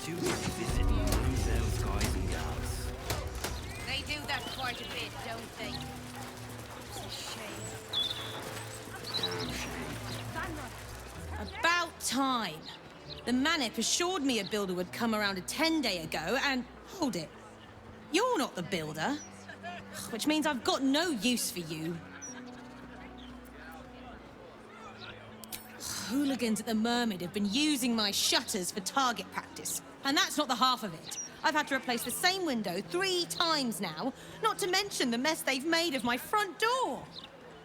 Too busy visiting themselves, guys and gals. They do that quite a bit, don't they? It's a shame. Damn shame. About time. The Manip assured me a builder would come around a 10-day ago, and hold it. You're not the builder. Which means I've got no use for you. Hooligans at the Mermaid have been using my shutters for target practice. And that's not the half of it. I've had to replace the same window 3 times now, not to mention the mess they've made of my front door.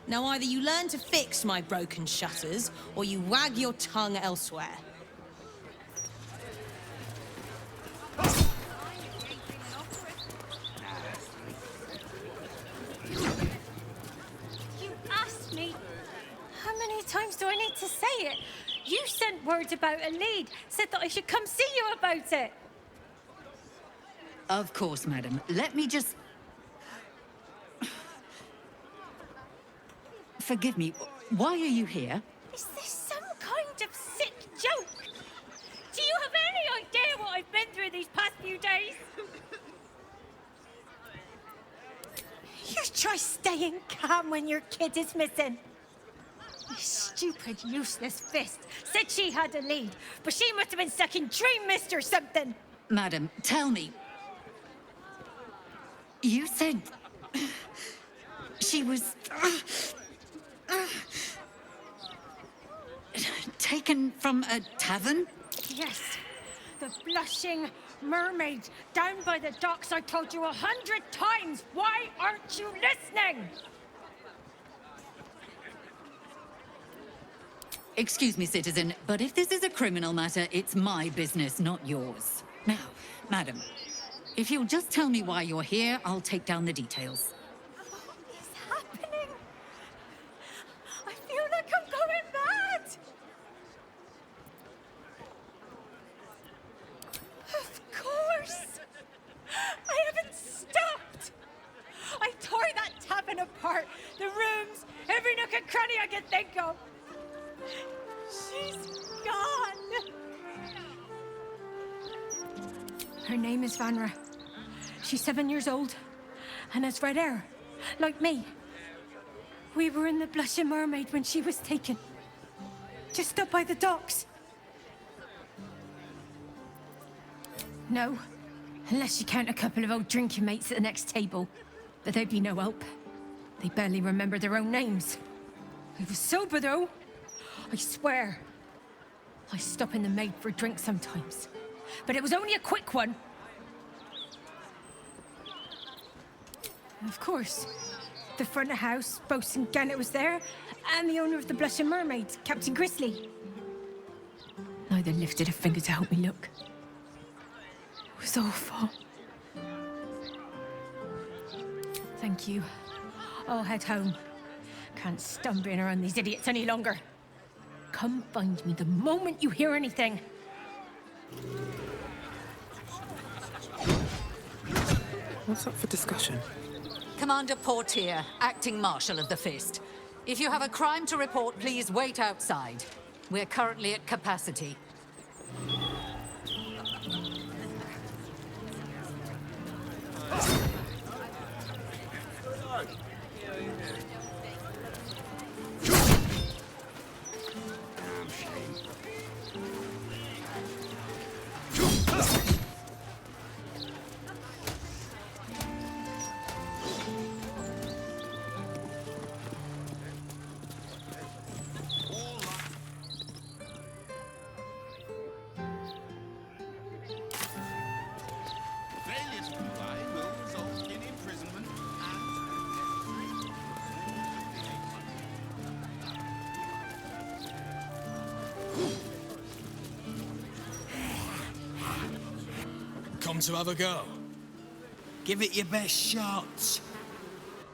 Now either you learn to fix my broken shutters, or you wag your tongue elsewhere. You asked me. How many times do I need to say it? You sent word about a lead, said that I should come see you about it. Of course, madam. Let me just... Forgive me, why are you here? Is this some kind of sick joke? Do you have any idea what I've been through these past few days? You try staying calm when your kid is missing. You stupid, useless fist said she had a lead, but she must have been stuck in Dream Mist or something. Madam, tell me. You said... she was... taken from a tavern? Yes, the blushing mermaid down by the docks. I told you 100 times. Why aren't you listening? Excuse me, citizen, but if this is a criminal matter, it's my business, not yours. Now, madam, if you'll just tell me why you're here, I'll take down the details. What is happening? I feel like I'm going mad. Of course. I haven't stopped. I tore that tavern apart. The rooms, every nook and cranny I could think of. She's gone. Her name is Vanra. She's 7 years old and has red hair, like me. We were in the Blushing Mermaid when she was taken. Just up by the docks. No, unless you count a couple of old drinking mates at the next table. But they'd be no help. They barely remember their own names. I was sober though. I swear. I stop in the maid for a drink sometimes. But it was only a quick one. Of course. The front of house, Bosun Gannet was there, and the owner of the Blushing Mermaid, Captain Grizzly. Neither lifted a finger to help me look. It was awful. Thank you. I'll head home. Can't stand being around these idiots any longer. Come find me the moment you hear anything. What's up for discussion? Commander Portier, acting Marshal of the Fist. If you have a crime to report, please wait outside. We're currently at capacity. Come to have a go. Give it your best shot.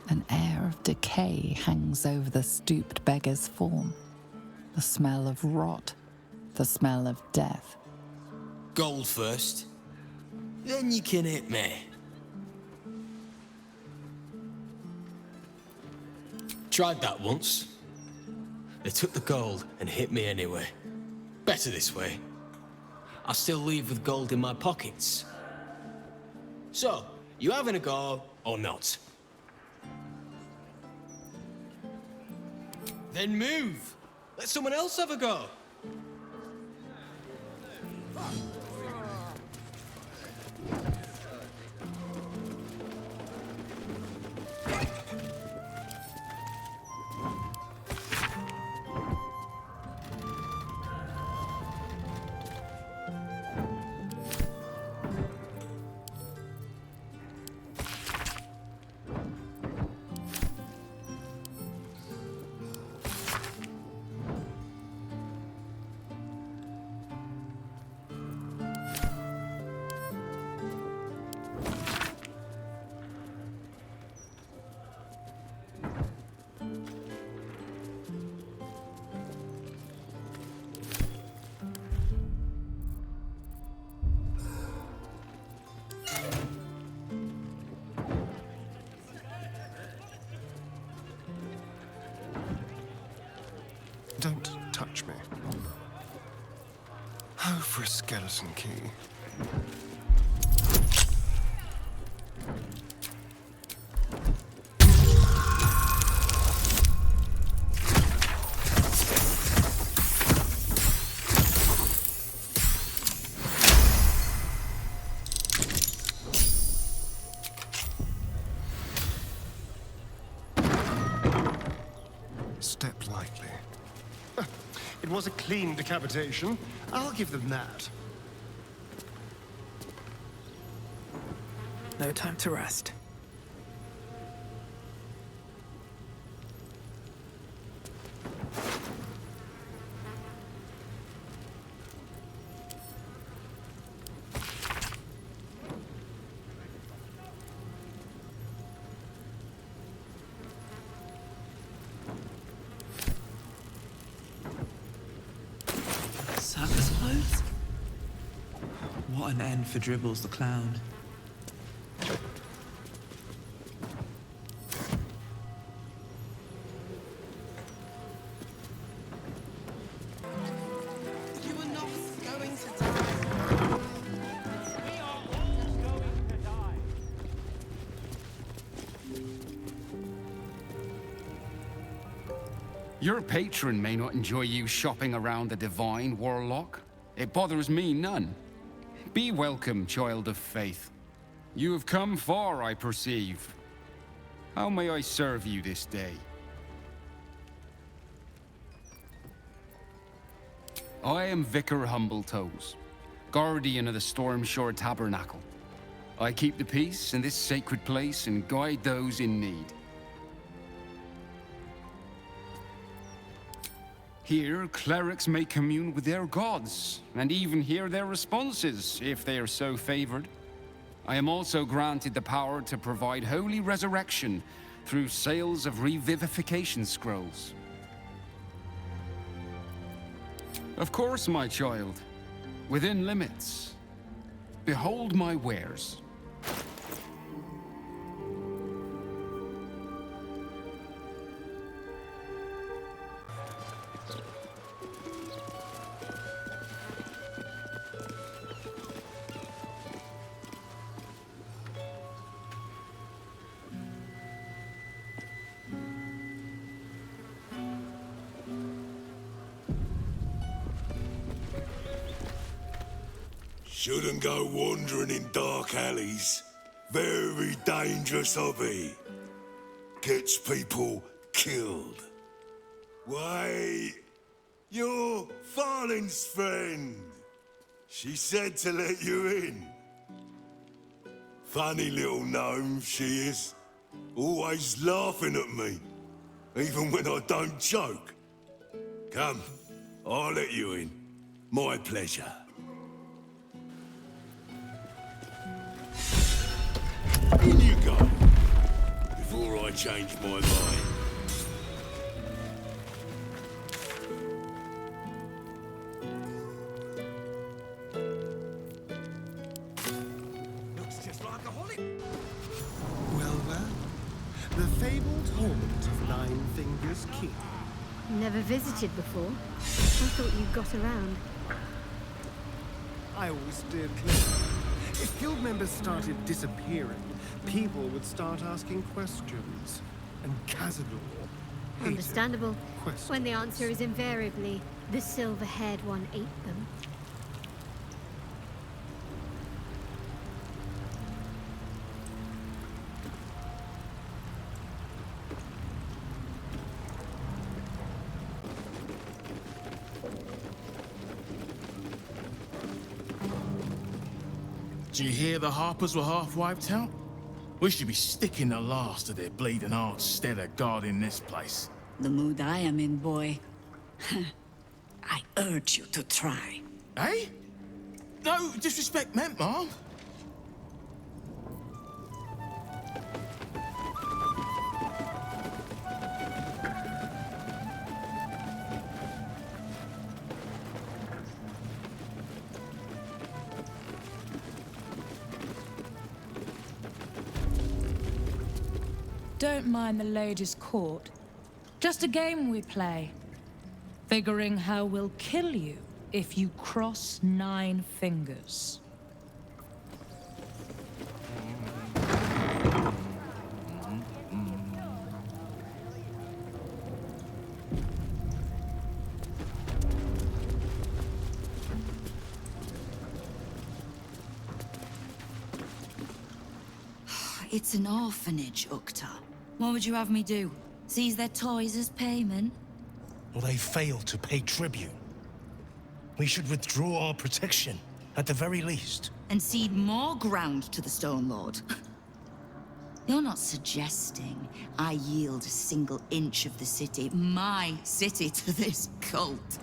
An air of decay hangs over the stooped beggar's form. The smell of rot, the smell of death. Gold first. Then you can hit me. Tried that once. They took the gold and hit me anyway. Better this way. I still leave with gold in my pockets. So, you having a go or not? Then move! Let someone else have a go! Don't touch me. Oh, for a skeleton key. Step lightly. It was a clean decapitation. I'll give them that. No time to rest. Circus clothes? What an end for Dribbles the clown. You are not going to die. We are all going to die. Your patron may not enjoy you shopping around the divine, Warlock. It bothers me none. Be welcome, child of faith. You have come far, I perceive. How may I serve you this day? I am Vicar Humbletoes, guardian of the Stormshore Tabernacle. I keep the peace in this sacred place and guide those in need. Here, clerics may commune with their gods, and even hear their responses, if they are so favored. I am also granted the power to provide holy resurrection through sales of revivification scrolls. Of course, my child, within limits. Behold my wares. Shouldn't go wandering in dark alleys. Very dangerous hobby. Gets people killed. Wait, you're Farling's friend. She said to let you in. Funny little gnome she is. Always laughing at me. Even when I don't joke. Come, I'll let you in. My pleasure. In you go, before I change my mind. Looks just like a holly. Well, well. The fabled haunt of Nine Fingers Keene. Never visited before. I thought you got around. I always steered clear. If guild members started disappearing, people would start asking questions. And Cazador hated Understandable. questions. When the answer is invariably, the silver-haired one ate them. Did you hear the Harpers were half wiped out? We should be sticking the last of their bleeding hearts instead of guarding this place. The mood I am in, boy. I urge you to try. Eh? No disrespect meant, Mom. Don't mind the ladies' court. Just a game we play. Figuring how we'll kill you if you cross 9 fingers. It's an orphanage, Ukta. What would you have me do? Seize their toys as payment? Well, they failed to pay tribute. We should withdraw our protection, at the very least. And cede more ground to the Stone Lord? You're not suggesting I yield a single inch of the city, my city, to this cult?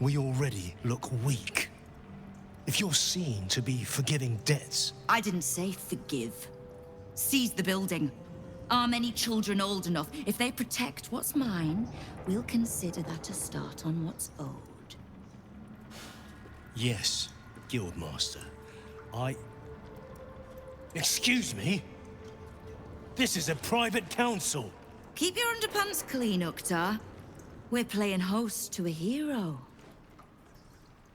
We already look weak. If you're seen to be forgiving debts... I didn't say forgive. Seize the building. Arm any children old enough. If they protect what's mine, we'll consider that a start on what's owed. Yes, Guildmaster. Excuse me? This is a private council. Keep your underpants clean, Ukta. We're playing host to a hero.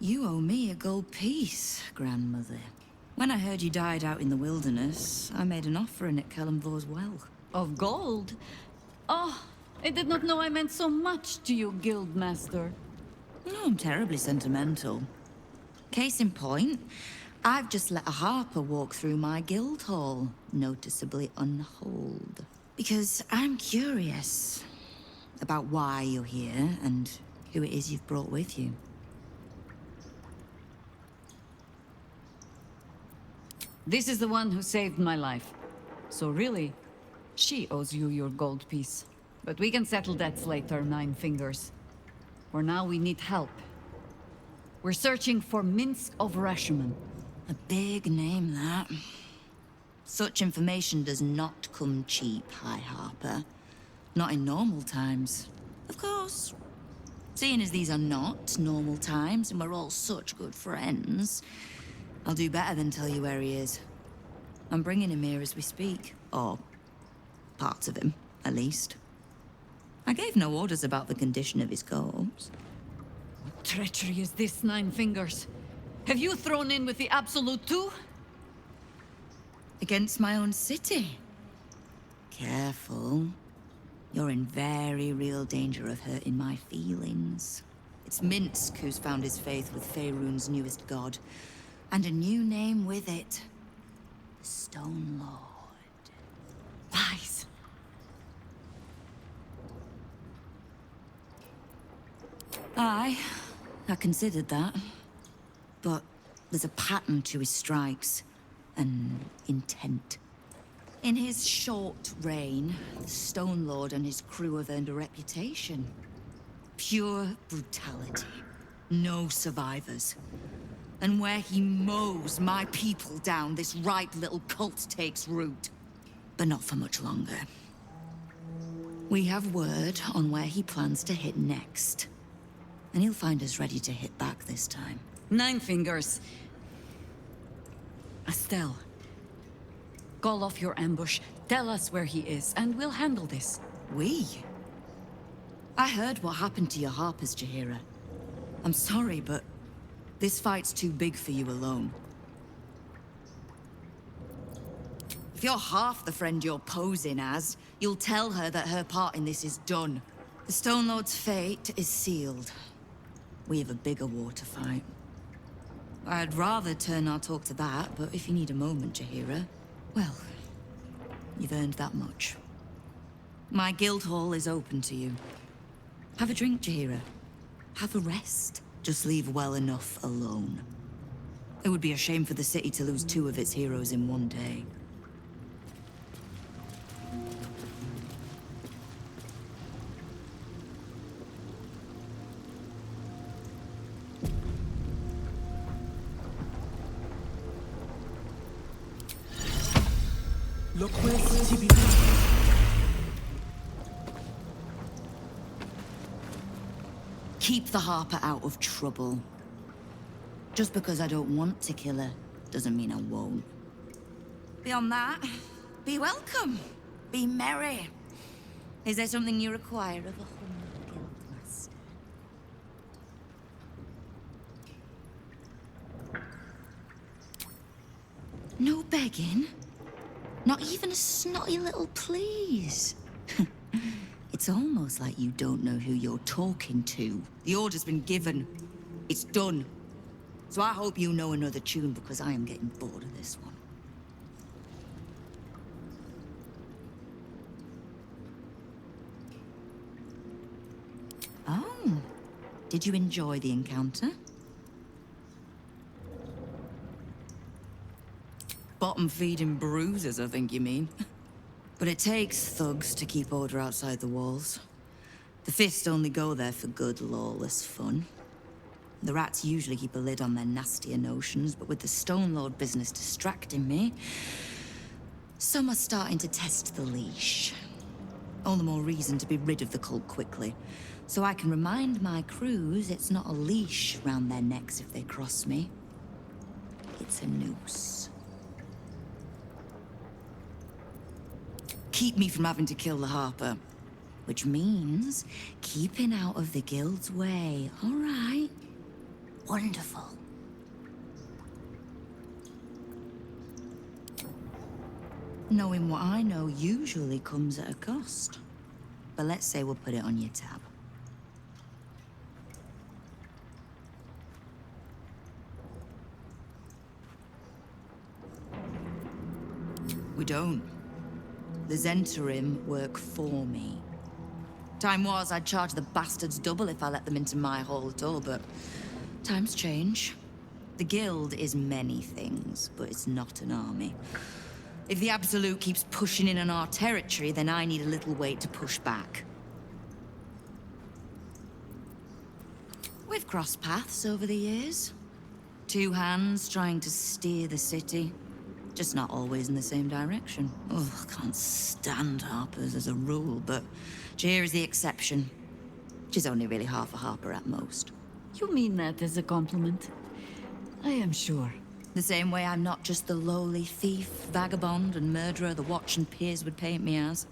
You owe me a gold piece, grandmother. When I heard you died out in the wilderness, I made an offering at Kelemvor's well. Of gold? Oh, I did not know I meant so much to you, Guildmaster. No, I'm terribly sentimental. Case in point, I've just let a harper walk through my guild hall, noticeably unholed. Because I'm curious about why you're here and who it is you've brought with you. This is the one who saved my life. So really, she owes you your gold piece. But we can settle debts later, Nine Fingers. For now, we need help. We're searching for Minsk of Rashomon. A big name, that. Such information does not come cheap, High Harper. Not in normal times. Of course. Seeing as these are not normal times and we're all such good friends, I'll do better than tell you where he is. I'm bringing him here as we speak. Or parts of him, at least. I gave no orders about the condition of his corpse. What treachery is this, Nine Fingers? Have you thrown in with the Absolute too? Against my own city. Careful. You're in very real danger of hurting my feelings. It's Minsk who's found his faith with Faerun's newest god. And a new name with it. The Stone Lord. Lies. I considered that. But there's a pattern to his strikes. An intent. In his short reign, the Stone Lord and his crew have earned a reputation. Pure brutality. No survivors. And where he mows my people down, this ripe little cult takes root. But not for much longer. We have word on where he plans to hit next. And he'll find us ready to hit back this time. Nine Fingers. Estelle. Call off your ambush, tell us where he is, and we'll handle this. We? I heard what happened to your harpers, Jaheira. I'm sorry, but this fight's too big for you alone. If you're half the friend you're posing as, you'll tell her that her part in this is done. The Stone Lord's fate is sealed. We have a bigger war to fight. I'd rather turn our talk to that, but if you need a moment, Jaheira, well, you've earned that much. My guild hall is open to you. Have a drink, Jaheira. Have a rest. Just leave well enough alone. It would be a shame for the city to lose 2 of its heroes in one day. Look where city Keep the Harper out of trouble. Just because I don't want to kill her, doesn't mean I won't. Beyond that, be welcome. Be merry. Is there something you require of a humble guildmaster? No begging? Not even a snotty little please? It's almost like you don't know who you're talking to. The order's been given. It's done. So I hope you know another tune, because I am getting bored of this one. Oh, did you enjoy the encounter? Bottom-feeding bruises, I think you mean. But it takes thugs to keep order outside the walls. The fists only go there for good, lawless fun. The rats usually keep a lid on their nastier notions, but with the Stone Lord business distracting me, some are starting to test the leash. All the more reason to be rid of the cult quickly, so I can remind my crews it's not a leash round their necks if they cross me. It's a noose. Keep me from having to kill the Harper. Which means keeping out of the guild's way, all right? Wonderful. Knowing what I know usually comes at a cost. But let's say we'll put it on your tab. We don't. The Zentarim work for me. Time was I'd charge the bastards double if I let them into my hall at all, but times change. The guild is many things, but it's not an army. If the Absolute keeps pushing in on our territory, then I need a little weight to push back. We've crossed paths over the years. 2 hands trying to steer the city. Just not always in the same direction. Oh, I can't stand Harpers as a rule, but Jaheira's the exception. She's only really half a Harper at most. You mean that as a compliment? I am sure. The same way I'm not just the lowly thief, vagabond, and murderer the Watch and peers would paint me as.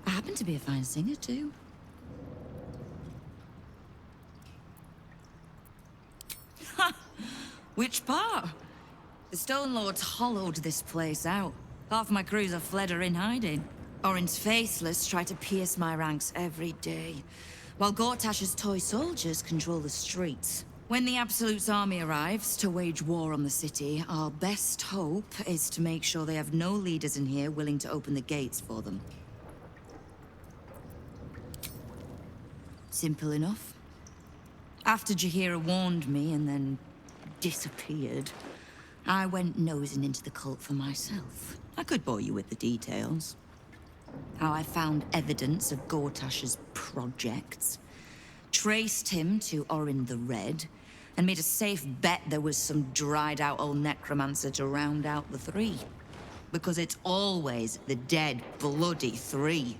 I happen to be a fine singer, too. Ha! Which part? The Stone Lords hollowed this place out. Half my crews have fled or in hiding. Orin's faceless try to pierce my ranks every day, while Gortash's toy soldiers control the streets. When the Absolute's army arrives to wage war on the city, our best hope is to make sure they have no leaders in here willing to open the gates for them. Simple enough. After Jaheira warned me and then disappeared, I went nosing into the cult for myself. I could bore you with the details. How I found evidence of Gortash's projects, traced him to Orin the Red, and made a safe bet there was some dried-out old necromancer to round out the 3. Because it's always the dead, bloody 3.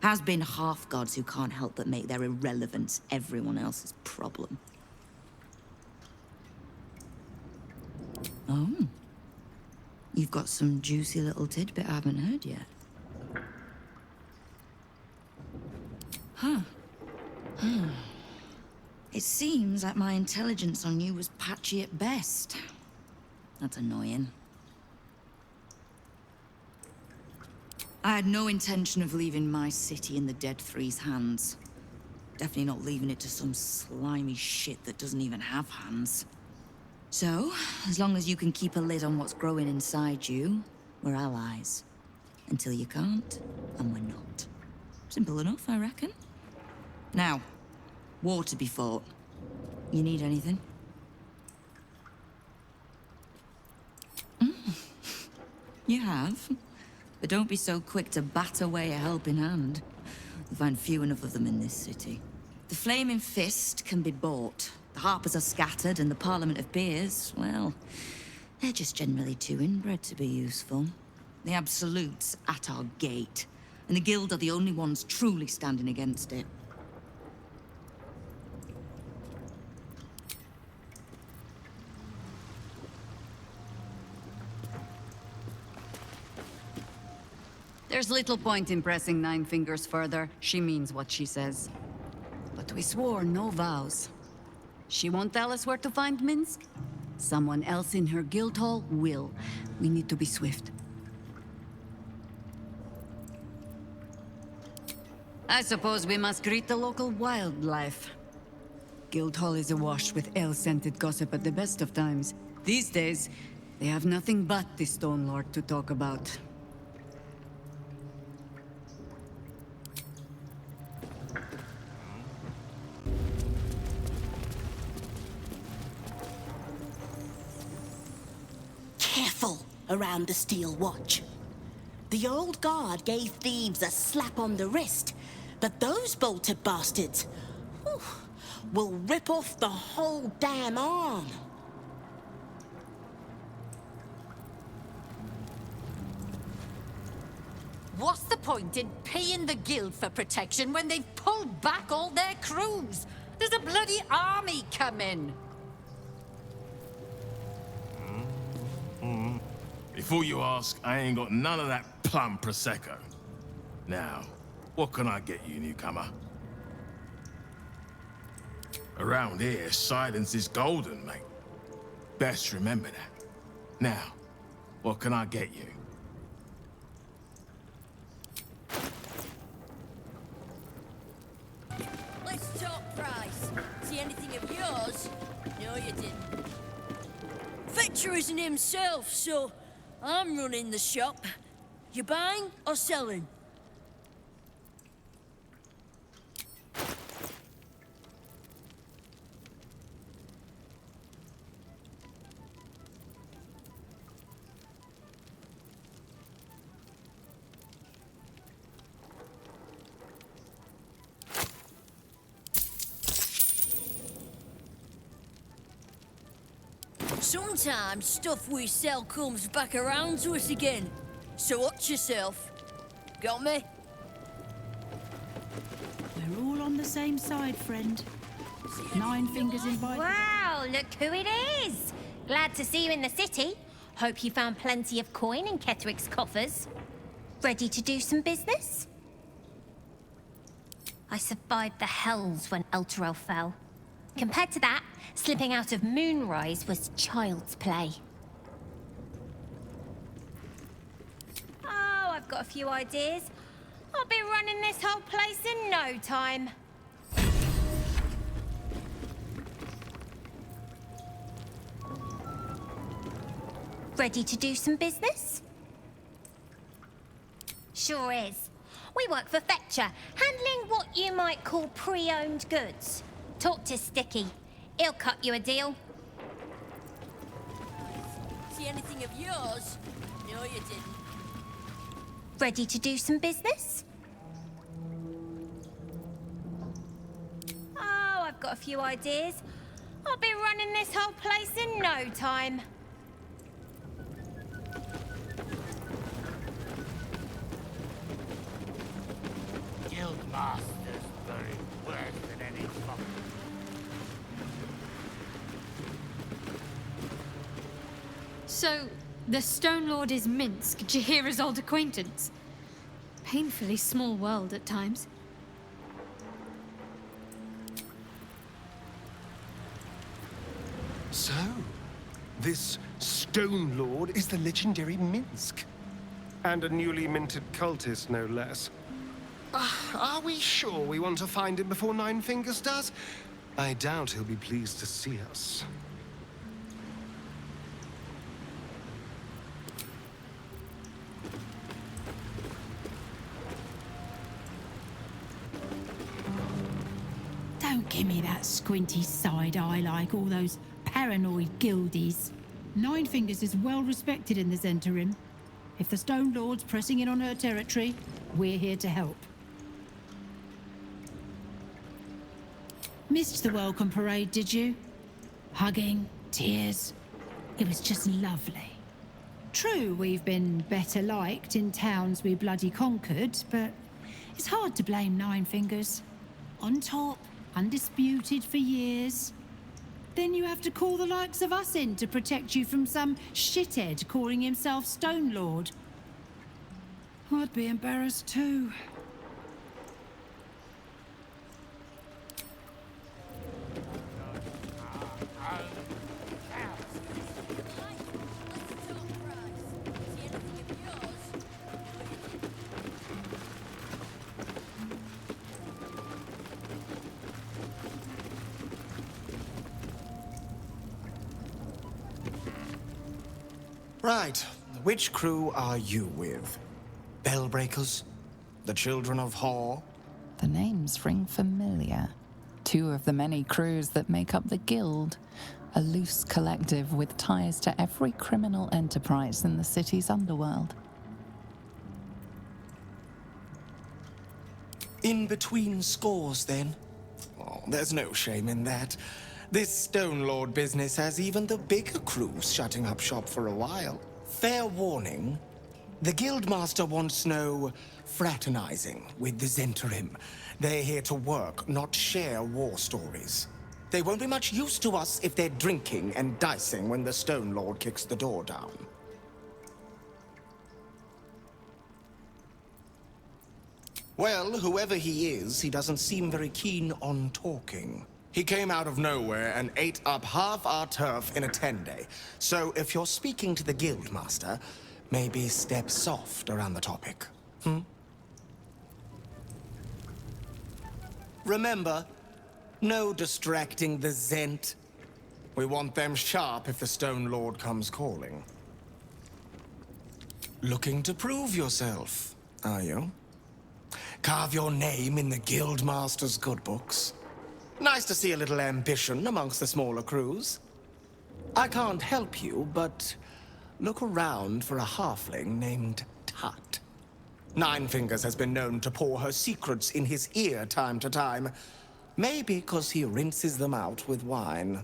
Has been half-gods who can't help but make their irrelevance everyone else's problem. Oh. You've got some juicy little tidbit I haven't heard yet. Huh. It seems like my intelligence on you was patchy at best. That's annoying. I had no intention of leaving my city in the Dead Three's hands. Definitely not leaving it to some slimy shit that doesn't even have hands. So, as long as you can keep a lid on what's growing inside you, we're allies. Until you can't, and we're not. Simple enough, I reckon. Now, war to be fought. You need anything? You have. But don't be so quick to bat away a helping hand. You'll find few enough of them in this city. The Flaming Fist can be bought. The Harpers are scattered, and the Parliament of Beers, well, they're just generally too inbred to be useful. The Absolute's at our gate, and the Guild are the only ones truly standing against it. There's little point in pressing Nine Fingers further. She means what she says. But we swore no vows. She won't tell us where to find Minsk? Someone else in her guild hall will. We need to be swift. I suppose we must greet the local wildlife. Guildhall is awash with ale-scented gossip at the best of times. These days, they have nothing but the Stone Lord to talk about. Careful around the Steel Watch. The old guard gave Thieves a slap on the wrist, but those bolted bastards will rip off the whole damn arm. What's the point in paying the guild for protection when they've pulled back all their crews? There's a bloody army coming! Before you ask, I ain't got none of that plum Prosecco. Now, what can I get you, newcomer? Around here, silence is golden, mate. Best remember that. Now, what can I get you? Let's talk price. See anything of yours? No, you didn't. Fetcher isn't himself, so I'm running the shop. You buying or selling? Sometimes stuff we sell comes back around to us again. So watch yourself. Got me? We're all on the same side, friend. Nine Fingers invited. Wow, look who it is! Glad to see you in the city. Hope you found plenty of coin in Ketherick's coffers. Ready to do some business? I survived the hells when Elturel fell. Compared to that, slipping out of Moonrise was child's play. Oh, I've got a few ideas. I'll be running this whole place in no time. Ready to do some business? Sure is. We work for Fetcher, handling what you might call pre-owned goods. Talk to Sticky. He'll cut you a deal. See anything of yours? No, you didn't. Ready to do some business? Oh, I've got a few ideas. I'll be running this whole place in no time. Guildmaster's buried worse than any fuck. So, the Stone Lord is Minsk, Jaheira's old acquaintance. Painfully small world at times. So, this Stone Lord is the legendary Minsk. And a newly minted cultist, no less. Are we sure we want to find him before Nine Fingers does? I doubt he'll be pleased to see us. Don't give me that squinty side eye like all those paranoid guildies. Nine Fingers is well respected in the Zentarim. If the Stone Lord's pressing in on her territory, we're here to help. Missed the welcome parade, did you? Hugging, tears. It was just lovely. True, we've been better liked in towns we bloody conquered, but it's hard to blame Nine Fingers. On top, undisputed for years. Then you have to call the likes of us in to protect you from some shithead calling himself Stone Lord. I'd be embarrassed too. Right. Which crew are you with? Bellbreakers? The Children of Hor? The names ring familiar. Two of the many crews that make up the Guild, a loose collective with ties to every criminal enterprise in the city's underworld. In between scores, then? Oh, there's no shame in that. This Stone Lord business has even the bigger crews shutting up shop for a while. Fair warning, the Guildmaster wants no fraternizing with the Zentarim. They're here to work, not share war stories. They won't be much use to us if they're drinking and dicing when the Stone Lord kicks the door down. Well, whoever he is, he doesn't seem very keen on talking. He came out of nowhere and ate up half our turf in a 10-day. So if you're speaking to the Guildmaster, maybe step soft around the topic. Remember, no distracting the Zent. We want them sharp if the Stone Lord comes calling. Looking to prove yourself, are you? Carve your name in the Guildmaster's good books. Nice to see a little ambition amongst the smaller crews. I can't help you, but look around for a halfling named Tut. Nine Fingers has been known to pour her secrets in his ear time to time. Maybe because he rinses them out with wine.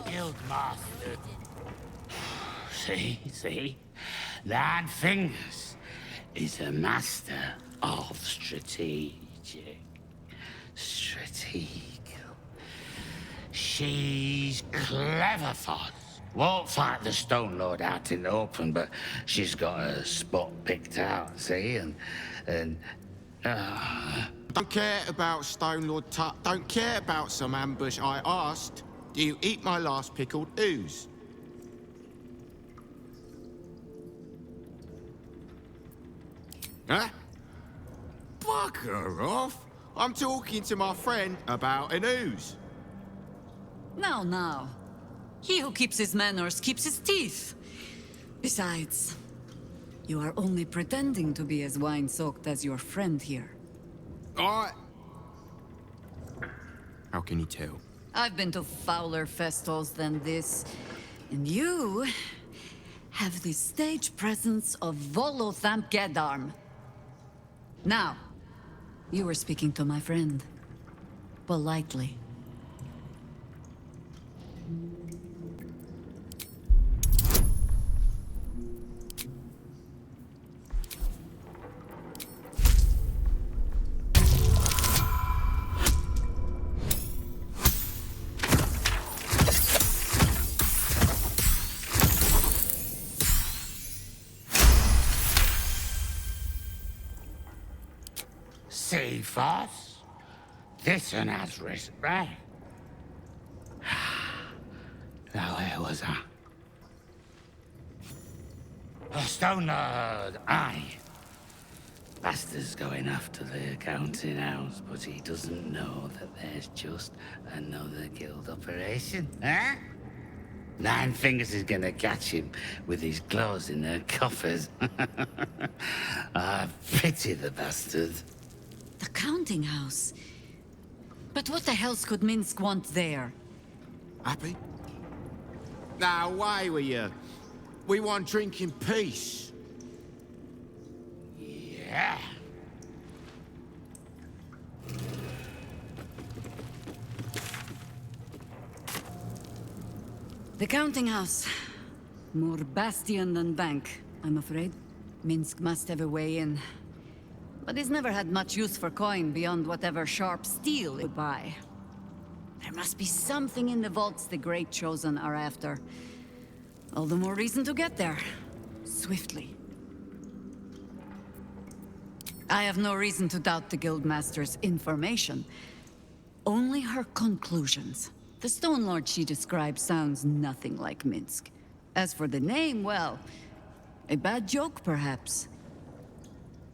Guildmaster. See? Nine Fingers is a master of strategic. She's clever fuzz. Won't fight the Stone Lord out in the open, but she's got a spot picked out, see? And Don't care about Stone Lord Tut. Don't care about some ambush. I asked, do you eat my last pickled ooze? Huh? Bugger off! I'm talking to my friend about an ooze. Now. He who keeps his manners keeps his teeth. Besides, you are only pretending to be as wine-soaked as your friend here. How can you tell? I've been to fouler festivals than this, and you have the stage presence of Volothamp Gedarm. Now, you were speaking to my friend. Politely. See, Foss? This one has risk, right? Now, where was I? A Stone Lord, aye. Bastard's going after the accounting house, but he doesn't know that there's just another guild operation, eh? Nine Fingers is gonna catch him with his claws in their coffers. I pity the bastard. The counting house? But what the hell could Minsk want there? Happy? Now, away with you. We want drink in peace. Yeah. The counting house. More bastion than bank, I'm afraid. Minsk must have a way in. But he's never had much use for coin beyond whatever sharp steel it would buy. There must be something in the vaults the Great Chosen are after. All the more reason to get there. Swiftly. I have no reason to doubt the Guildmaster's information. Only her conclusions. The Stone Lord she describes sounds nothing like Minsk. As for the name, well, a bad joke perhaps.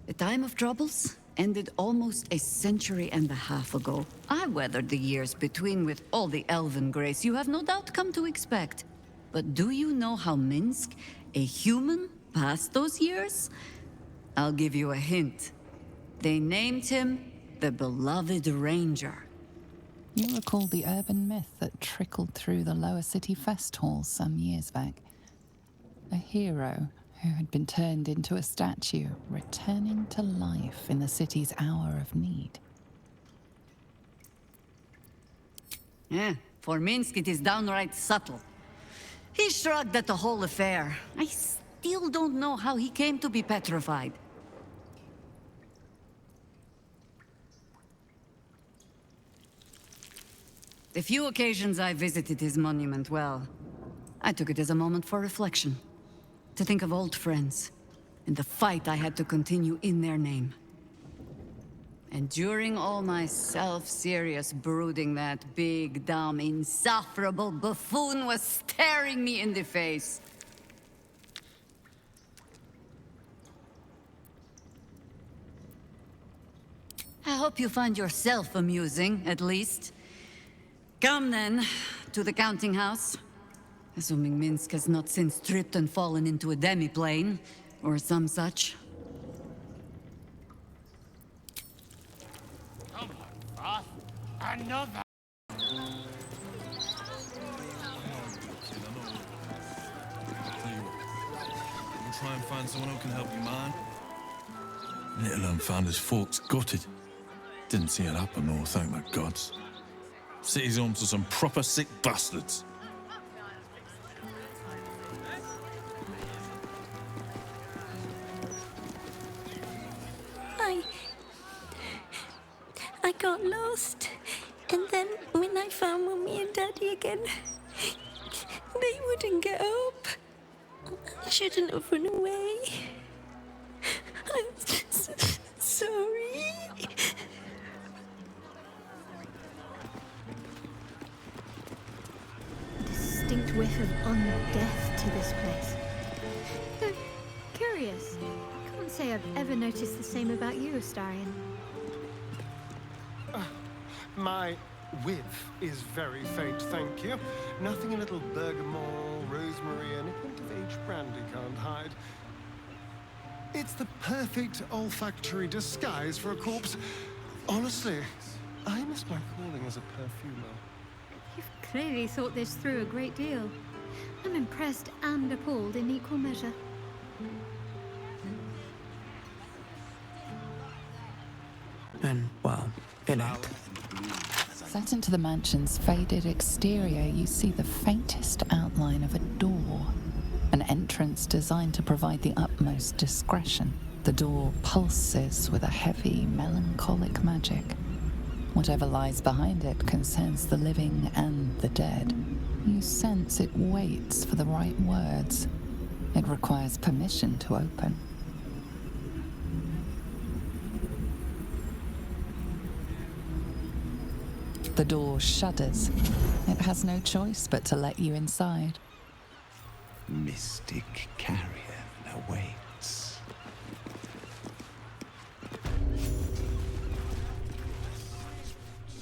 The time of troubles ended almost a century and a half ago. I weathered the years between with all the elven grace you have no doubt come to expect. But do you know how Minsk, a human, passed those years? I'll give you a hint. They named him the Beloved Ranger. You recall the urban myth that trickled through the lower city fest halls some years back. A hero who had been turned into a statue, returning to life in the city's hour of need. Yeah, for Minsk it is downright subtle. He shrugged at the whole affair. I still don't know how he came to be petrified. The few occasions I visited his monument, well, I took it as a moment for reflection. To think of old friends, and the fight I had to continue in their name. And during all my self-serious brooding, that big, dumb, insufferable buffoon was staring me in the face. I hope you find yourself amusing, at least. Come then, to the counting house. Assuming Minsk has not since tripped and fallen into a demi-plane, or some such. Come on, Foss. Another. We'll try and find someone who can help you, man. Little found his folks gutted. Didn't see it happen, though, thank the gods. City's home to some proper sick bastards. I got lost. And then when I found Mummy and Daddy again, they wouldn't get up. I shouldn't have run away. I'm sorry. Distinct whiff of undeath to this place. Though, curious. I can't say I've ever noticed the same about you, Astarion. My whiff is very faint, thank you. Nothing a little bergamot, rosemary, and a hint of aged brandy can't hide. It's the perfect olfactory disguise for a corpse. Honestly, I miss my calling as a perfumer. You've clearly thought this through a great deal. I'm impressed and appalled in equal measure. And, well, in it. Set into the mansion's faded exterior, you see the faintest outline of a door. An entrance designed to provide the utmost discretion. The door pulses with a heavy, melancholic magic. Whatever lies behind it concerns the living and the dead. You sense it waits for the right words. It requires permission to open. The door shudders. It has no choice but to let you inside. Mystic Carrion awaits.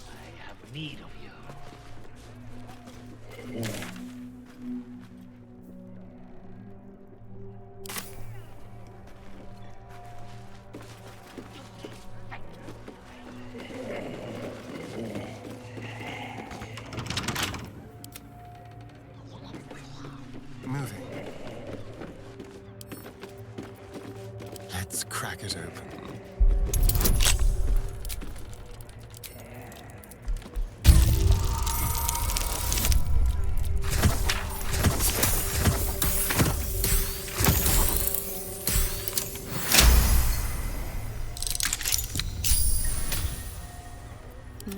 I have need of you. Moving. Let's crack it open.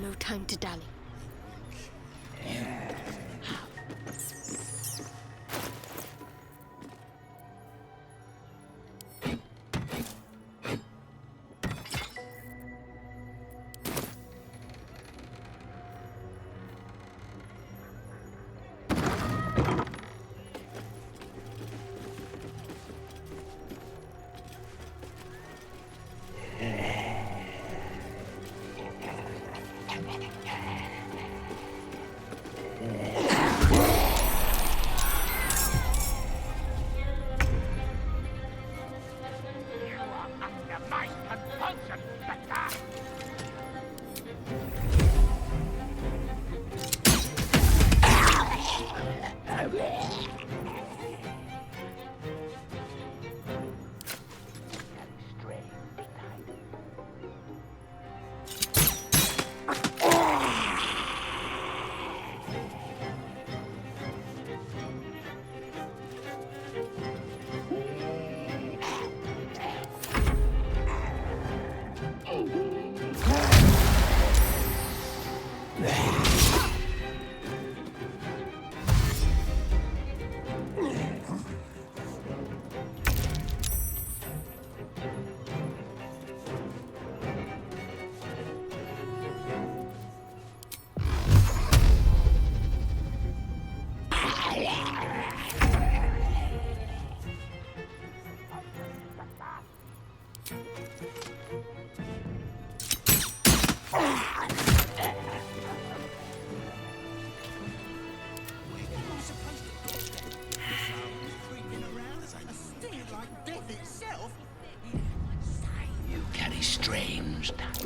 No time to dally. You carry strange type.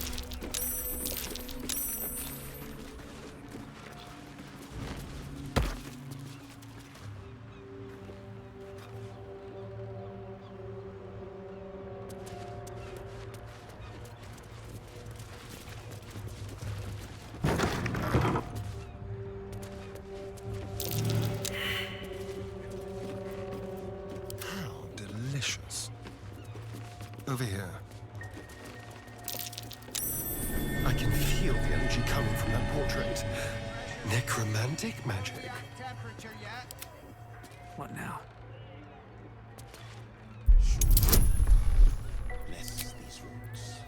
Delicious. Over here. I can feel the energy coming from that portrait. Necromantic magic. What now? Bless these roots.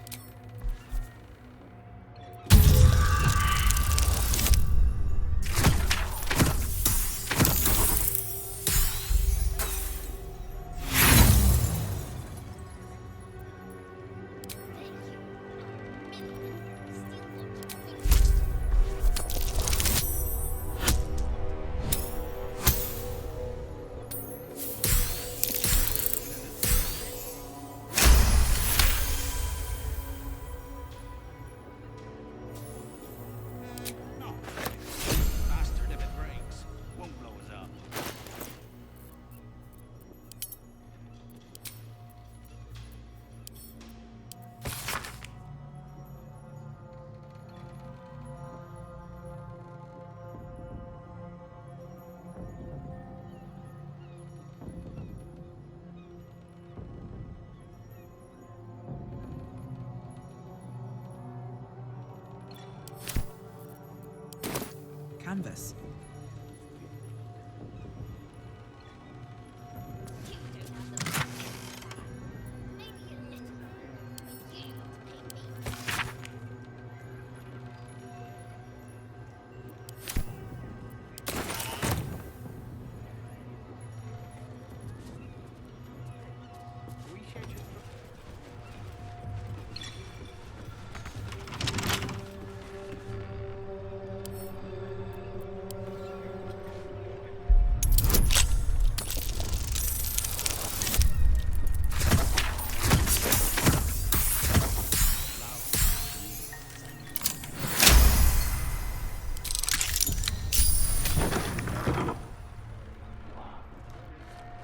canvas.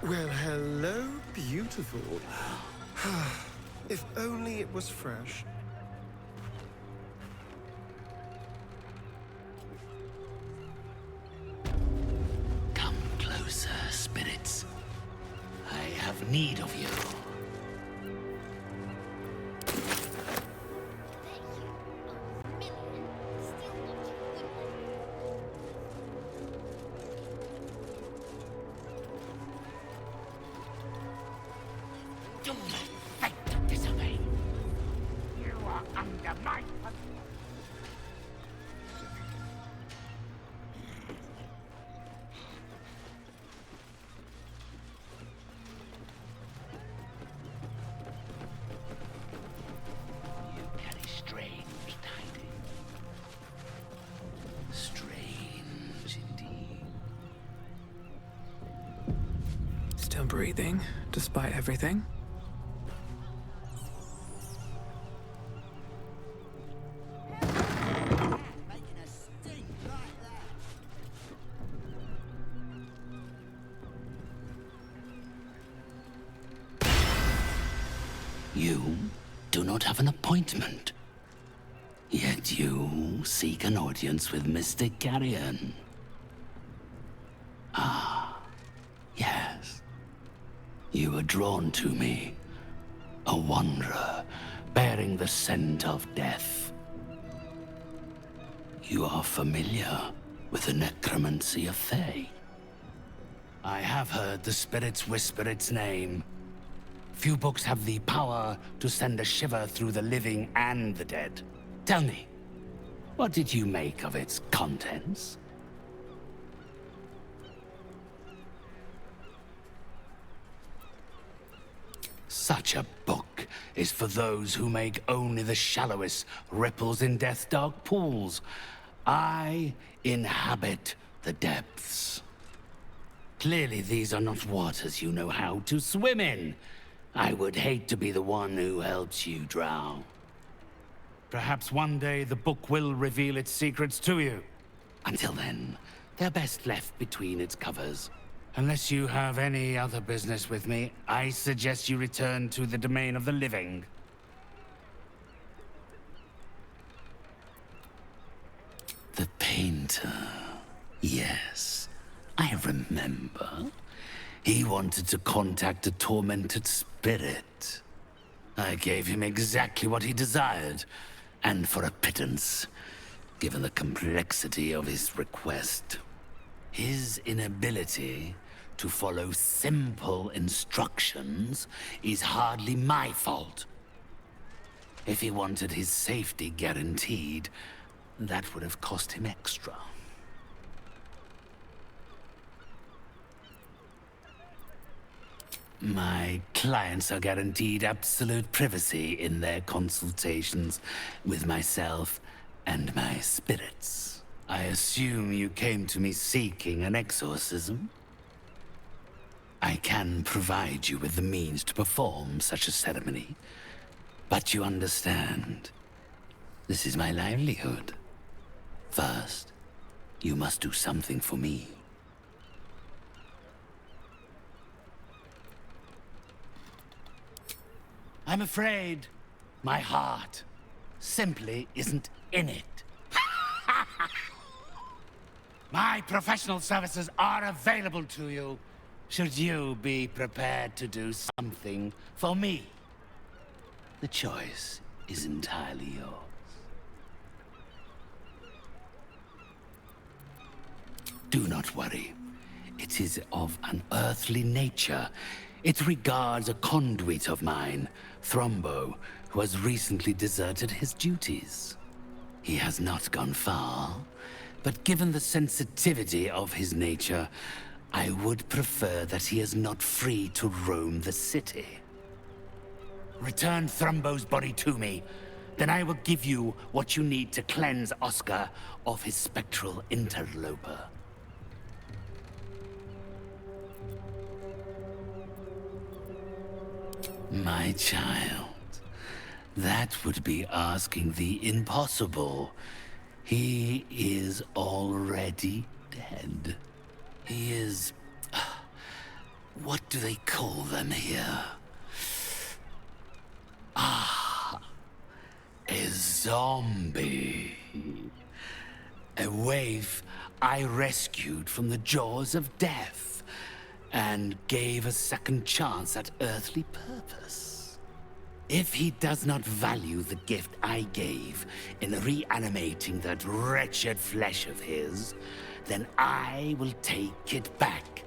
Well, hello, beautiful. If only it was fresh. Come closer, spirits. I have need of you. Do not think to disobey. You are under my... You carry strange tidings. Strange indeed. Still breathing, despite everything. You do not have an appointment. Yet you seek an audience with Mr. Carrion. Ah, yes. You were drawn to me. A wanderer, bearing the scent of death. You are familiar with the necromancy of Fae. I have heard the spirits whisper its name. Few books have the power to send a shiver through the living and the dead. Tell me, what did you make of its contents? Such a book is for those who make only the shallowest ripples in death's dark pools. I inhabit the depths. Clearly these are not waters you know how to swim in. I would hate to be the one who helps you drown. Perhaps one day the book will reveal its secrets to you. Until then, they're best left between its covers. Unless you have any other business with me, I suggest you return to the domain of the living. The painter. Yes, I remember. He wanted to contact a tormented spirit. I gave him exactly what he desired, and for a pittance, given the complexity of his request. His inability to follow simple instructions is hardly my fault. If he wanted his safety guaranteed, that would have cost him extra. My clients are guaranteed absolute privacy in their consultations with myself and my spirits. I assume you came to me seeking an exorcism? I can provide you with the means to perform such a ceremony, but you understand, this is my livelihood. First, you must do something for me. I'm afraid my heart simply isn't in it. My professional services are available to you, should you be prepared to do something for me. The choice is entirely yours. Do not worry. It is of an earthly nature. It regards a conduit of mine, Thrombo, who has recently deserted his duties. He has not gone far, but given the sensitivity of his nature, I would prefer that he is not free to roam the city. Return Thrombo's body to me, then I will give you what you need to cleanse Oscar of his spectral interloper. My child, that would be asking the impossible. He is already dead. He is... what do they call them here? Ah, a zombie. A waif I rescued from the jaws of death and gave a second chance at earthly purpose. If he does not value the gift I gave in reanimating that wretched flesh of his, then I will take it back.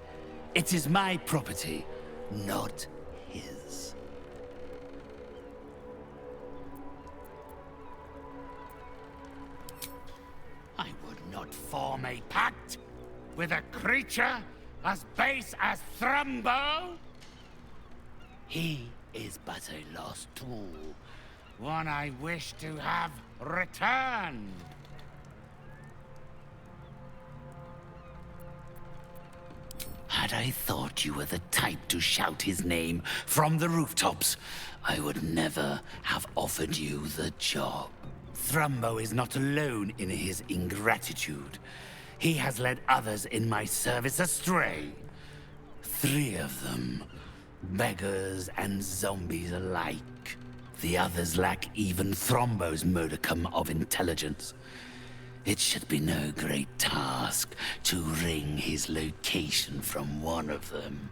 It is my property, not his. I would not form a pact with a creature as base as Thrombo. He is but a lost tool, one I wish to have returned. Had I thought you were the type to shout his name from the rooftops, I would never have offered you the job. Thrombo is not alone in his ingratitude. He has led others in my service astray. 3 of them, beggars and zombies alike. The others lack even Thrombo's modicum of intelligence. It should be no great task to wring his location from one of them.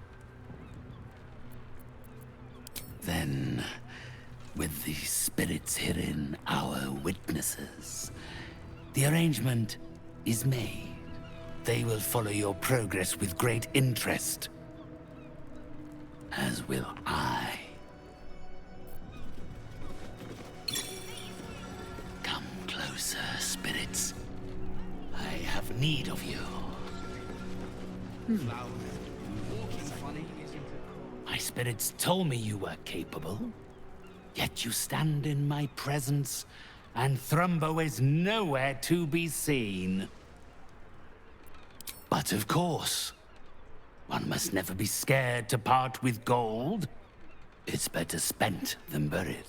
Then, with the spirits herein our witnesses, the arrangement is made. They will follow your progress with great interest. As will I. Come closer, spirits. I have need of you. My spirits told me you were capable, yet you stand in my presence, and Thrombo is nowhere to be seen. But of course, one must never be scared to part with gold. It's better spent than buried.